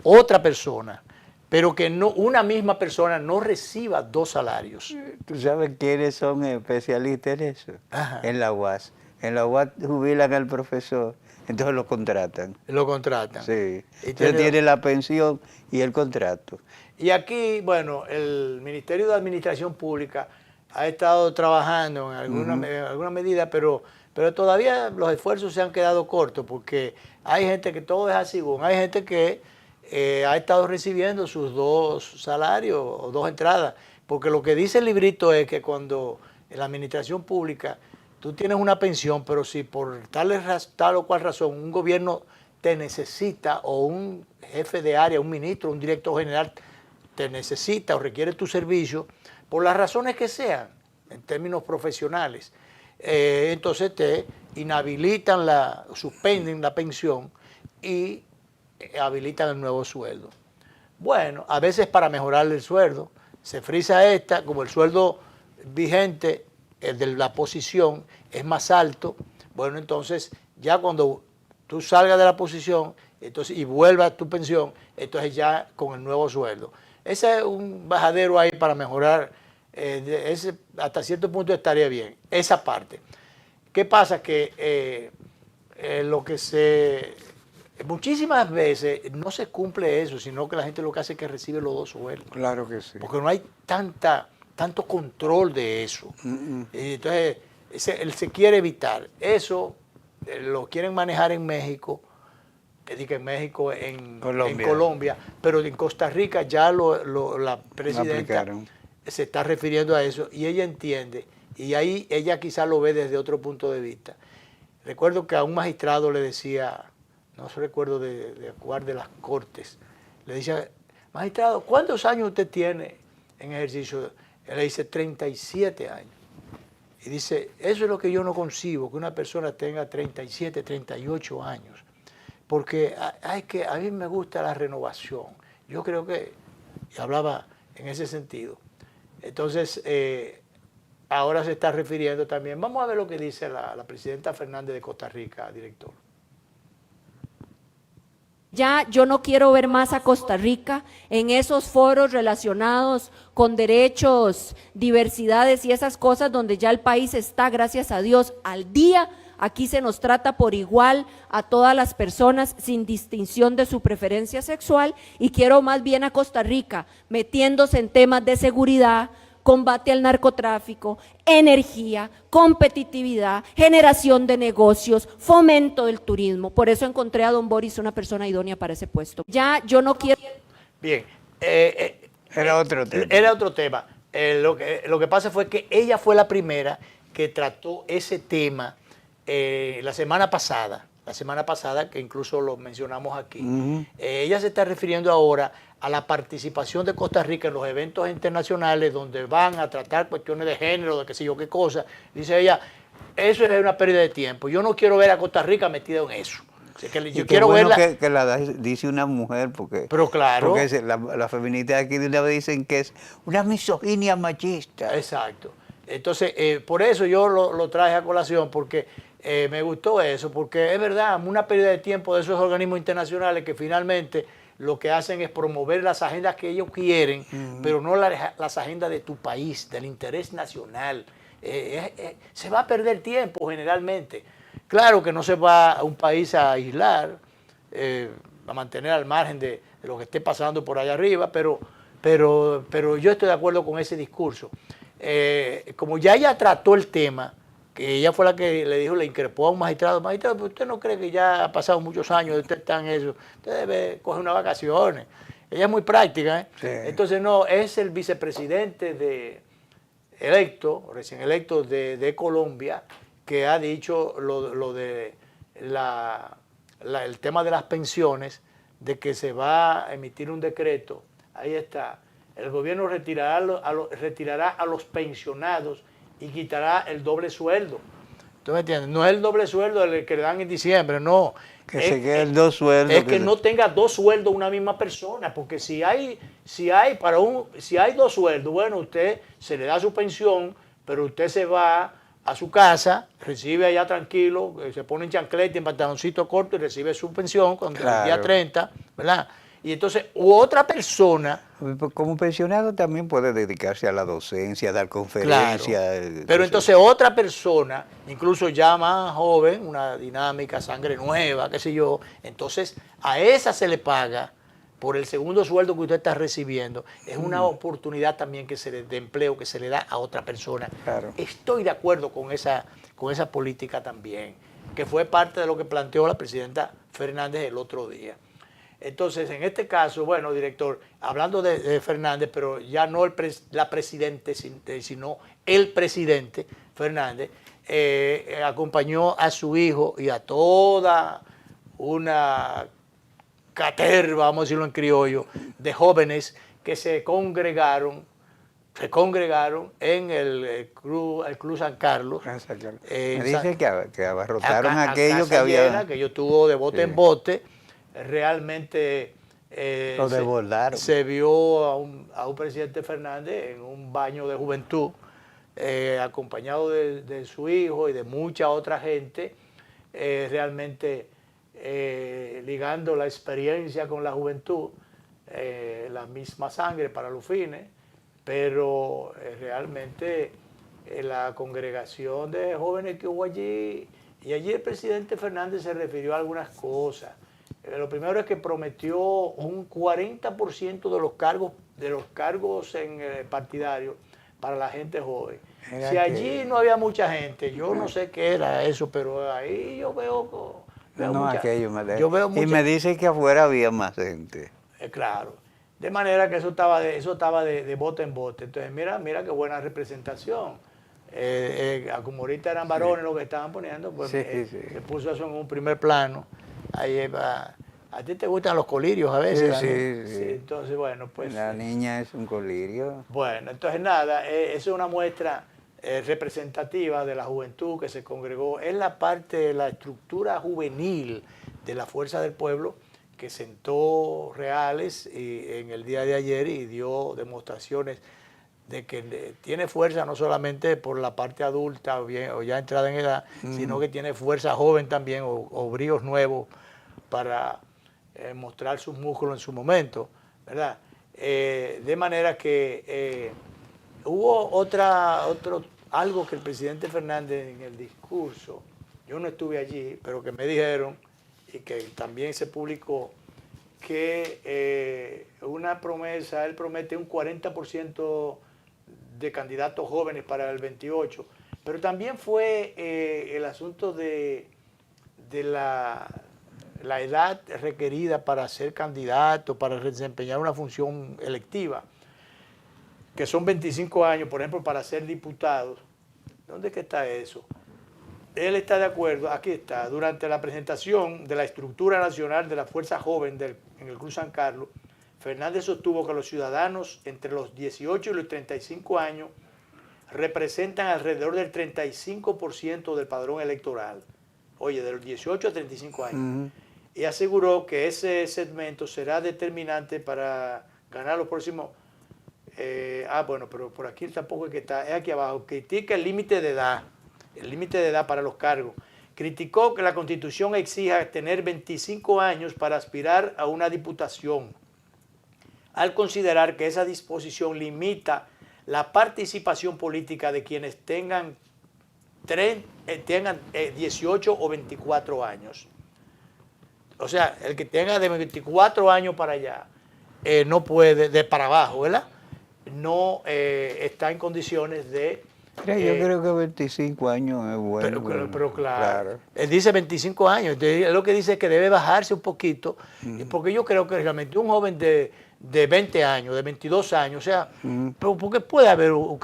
otra persona, pero que no, una misma persona no reciba dos salarios. ¿Tú sabes quiénes son especialistas en eso? Ajá. En la UAS. En la UAS jubilan al profesor entonces lo contratan. Lo contratan. Sí. Y Entonces tiene la pensión y el contrato. Y aquí, bueno, el Ministerio de Administración Pública ha estado trabajando en alguna medida, pero todavía los esfuerzos se han quedado cortos porque hay gente que todo es así, hay gente que ha estado recibiendo sus 2 salarios o 2 entradas, porque lo que dice el librito es que cuando en la administración pública tú tienes una pensión, pero si por tal o cual razón un gobierno te necesita o un jefe de área, un ministro, un director general te necesita o requiere tu servicio, por las razones que sean, en términos profesionales, entonces te inhabilitan, suspenden la pensión y habilitan el nuevo sueldo. Bueno, a veces para mejorarle el sueldo, se frisa esta, como el sueldo vigente, el de la posición, es más alto, bueno, entonces ya cuando tú salgas de la posición entonces, y vuelvas a tu pensión, entonces ya con el nuevo sueldo. Ese es un bajadero ahí para mejorar, hasta cierto punto estaría bien, esa parte. ¿Qué pasa? Que muchísimas veces no se cumple eso, sino que la gente lo que hace es que recibe los 2 sueldos. Claro que sí. Porque no hay tanto control de eso. Entonces, él se quiere evitar. Eso lo quieren manejar en México, en Colombia, pero en Costa Rica ya la presidenta se está refiriendo a eso y ella entiende, y ahí ella quizás lo ve desde otro punto de vista. Recuerdo que a un magistrado le decía, no recuerdo de cuál de las cortes, le decía, magistrado, ¿cuántos años usted tiene en ejercicio? Él le dice 37 años. Y dice, eso es lo que yo no concibo, que una persona tenga 37, 38 años. Porque a mí me gusta la renovación. Yo creo que, y hablaba en ese sentido. Entonces, ahora se está refiriendo también. Vamos a ver lo que dice la presidenta Fernández de Costa Rica, director. Ya yo no quiero ver más a Costa Rica en esos foros relacionados con derechos, diversidades y esas cosas donde ya el país está, gracias a Dios, al día. Aquí se nos trata por igual a todas las personas sin distinción de su preferencia sexual, y quiero más bien a Costa Rica metiéndose en temas de seguridad, combate al narcotráfico, energía, competitividad, generación de negocios, fomento del turismo. Por eso encontré a don Boris una persona idónea para ese puesto. Ya yo no quiero... Bien. Era otro tema. Era otro tema. Lo que pasa fue que ella fue la primera que trató ese tema la semana pasada, que incluso lo mencionamos aquí. Ella se está refiriendo ahora a la participación de Costa Rica en los eventos internacionales donde van a tratar cuestiones de género, de qué sé yo qué cosa. Dice ella, eso es una pérdida de tiempo. Yo no quiero ver a Costa Rica metida en eso. O sea, que yo quiero bueno verla. que la dice una mujer, porque, pero claro, porque la feminista aquí de una vez dicen que es una misoginia machista. Exacto. Entonces, por eso yo lo traje a colación, porque me gustó eso, porque es verdad, una pérdida de tiempo de esos organismos internacionales que finalmente lo que hacen es promover las agendas que ellos quieren, pero no las agendas de tu país, del interés nacional. Se va a perder tiempo generalmente. Claro que no se va a un país a aislar, a mantener al margen de lo que esté pasando por allá arriba, pero yo estoy de acuerdo con ese discurso. Como ya ella trató el tema, que ella fue la que le dijo, le increpó a un magistrado, magistrado, ¿usted no cree que ya ha pasado muchos años, usted está en eso? Usted debe coger unas vacaciones. Ella es muy práctica, ¿eh? Sí. Entonces no, es el vicepresidente recién electo de Colombia, que ha dicho lo de el tema de las pensiones, de que se va a emitir un decreto. Ahí está. El gobierno retirará a los pensionados y quitará el doble sueldo. ¿Tú me entiendes? No es el doble sueldo el que le dan en diciembre, no. Que se quede el 2 sueldos. Es que no tenga 2 sueldos una misma persona, porque si hay 2 sueldos, bueno, usted se le da su pensión, pero usted se va a su casa, recibe allá tranquilo, se pone en chancleta, en pantaloncito corto y recibe su pensión cuando el día 30, ¿verdad? Y entonces, otra persona... Como pensionado también puede dedicarse a la docencia, a dar conferencias. Claro, pero entonces otra persona, incluso ya más joven, una dinámica, sangre nueva, qué sé yo, entonces a esa se le paga por el segundo sueldo que usted está recibiendo. Es una oportunidad también de empleo que se le da a otra persona. Claro. Estoy de acuerdo con esa política también, que fue parte de lo que planteó la presidenta Fernández el otro día. Entonces, en este caso, bueno, director, hablando de Fernández, pero ya no la presidente, sino el presidente Fernández, acompañó a su hijo y a toda una caterva, vamos a decirlo en criollo, de jóvenes que se congregaron en el Club San Carlos. Me dice que abarrotaron aquello que había... Llena, que yo tuvo de bote en bote. Realmente lo desbordaron. Se vio a un presidente Fernández en un baño de juventud, acompañado de su hijo y de mucha otra gente, realmente ligando la experiencia con la juventud, la misma sangre para los fines, pero realmente la congregación de jóvenes que hubo allí, y allí el presidente Fernández se refirió a algunas cosas. Lo primero es que prometió un 40% de los cargos partidarios para la gente joven. Si allí no había mucha gente, yo no sé qué era eso, pero ahí yo veo mucha, y me dice que afuera había más gente. Claro. De manera que eso estaba de bote en bote. Entonces, mira qué buena representación. Como ahorita eran varones los que estaban poniendo, pues se puso eso en un primer plano. Ahí va. A ti te gustan los colirios a veces. Sí. Entonces, bueno, pues... La niña es un colirio. Bueno, entonces nada, eso es una muestra representativa de la juventud que se congregó. Es la parte de la estructura juvenil de la Fuerza del Pueblo que sentó reales en el día de ayer y dio demostraciones de que tiene fuerza no solamente por la parte adulta o ya entrada en edad, sino que tiene fuerza joven también o bríos nuevos para mostrar sus músculos en su momento, ¿verdad? De manera que hubo algo que el presidente Fernández en el discurso, yo no estuve allí, pero que me dijeron y que también se publicó, que una promesa, él promete un 40% de candidatos jóvenes para el 28, pero también fue el asunto de la edad requerida para ser candidato, para desempeñar una función electiva, que son 25 años, por ejemplo, para ser diputado. ¿Dónde es que está eso? Él está de acuerdo, aquí está, durante la presentación de la estructura nacional de la Fuerza Joven en el Club San Carlos, Fernández sostuvo que los ciudadanos entre los 18 y los 35 años representan alrededor del 35% del padrón electoral. Oye, de los 18 a 35 años. Y aseguró que ese segmento será determinante para ganar los próximos... bueno, pero por aquí tampoco es que está, es aquí abajo. Critica el límite de edad para los cargos. Criticó que la Constitución exija tener 25 años para aspirar a una diputación, al considerar que esa disposición limita la participación política de quienes tengan 18 o 24 años. O sea, el que tenga de 24 años para allá, no puede, para abajo, ¿verdad? No está en condiciones de... Yo creo que 25 años es bueno. Pero claro. Él dice 25 años. Entonces, lo que dice es que debe bajarse un poquito, porque yo creo que realmente un joven de 20 años, de 22 años, o sea, ¿por qué no puede haber un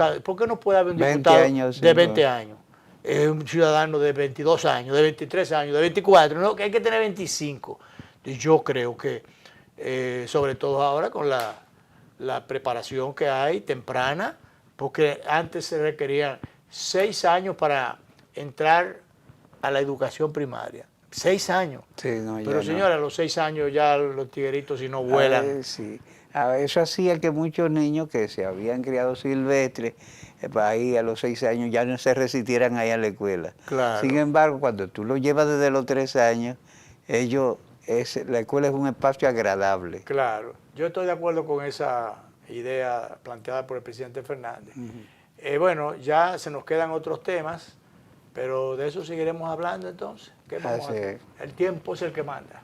diputado de 20 años? Un ciudadano de 22 años, de 23 años, de 24, no, que hay que tener 25. Y yo creo que, sobre todo ahora con la preparación que hay temprana, porque antes se requerían 6 años para entrar a la educación primaria. 6 años. Sí, no, pero señora, a los 6 años ya los tigueritos si no vuelan. Sí. Eso hacía que muchos niños que se habían criado silvestres, ahí a los 6 años ya no se resistieran ahí a la escuela. Claro. Sin embargo, cuando tú los llevas desde los 3 años, ellos la escuela es un espacio agradable. Claro, yo estoy de acuerdo con esa idea planteada por el presidente Fernández. Bueno, ya se nos quedan otros temas, pero de eso seguiremos hablando entonces. ¿Qué vamos a hacer? El tiempo es el que manda.